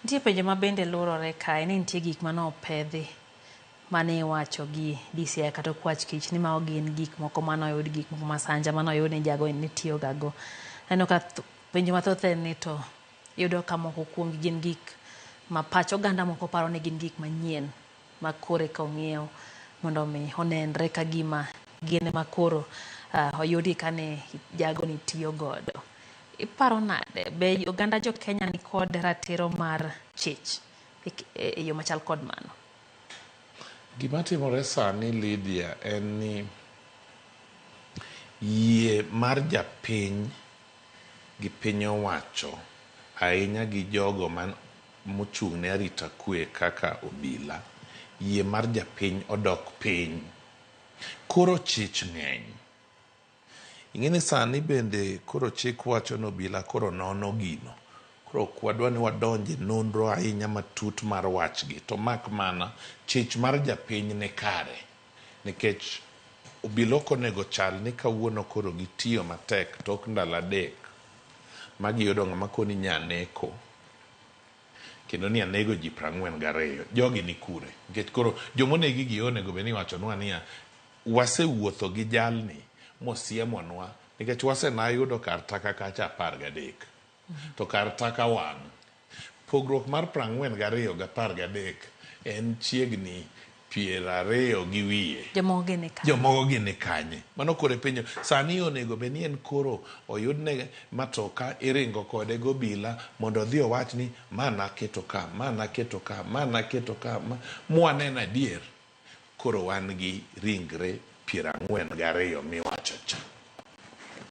Nitie penjo ma bende lurore kae ni nitie gik mane opedhi mane iwacho gi DCI kata okwach kich ni mago gin gik moko mane oyud, gik moko masanja mane oyud ni jago ni tiyo gago. Aneno ka penjo mathoth en ni to iyudo ka moko kuom gin gik ma pach oganda moko paro ni gin gik manyien ma kore ka ong'iew mondo mi onenre ka gima gin ma koro oyudi kane jago ni tiyo godo. Iparo nade be oganda jo Kenya ni kod ratiro mar chich e yo machal kod mano? Gima timore sani Lydia en ni yie mar japiny gi piny owacho ahinya gi jogo mochung' ne arita kwe kaka obila, yie mar japiny odok piny. Koro chich ng'eny. Ing'eni sani bende koro chik wacho ni obila koro nono gino. Koro ok wadwa ni wadonje nonro ahinya matut mar wachgi. To mak mana chich mar japiny ni kare. Nikech obila ok onego chal ni kawuono koro gitiyo matek tok ndalo 3 ma giyudo ng'ama koni nyaneko. Kendo ni anego ji 42. Jogi ni kure. Nikech koro jomonegi gi onego be ni wachonwa niya wasewuotho gi jalni mosiemonwa nikech wasenayudo kar taka kacha 13 to kar taka wang'. Pogruok mar 42 gi 13 en chiegni 20 gi wiye. Jomogo gini kanye. Mano kore penjo. Sani onego be ni en koro oyudne matoka iringo kode gobila mondo odhi owach ni mana keto ka, mana keto ka, mana keto ka. Mwaneno adier koro wan gi ringre 42 miwacho cha.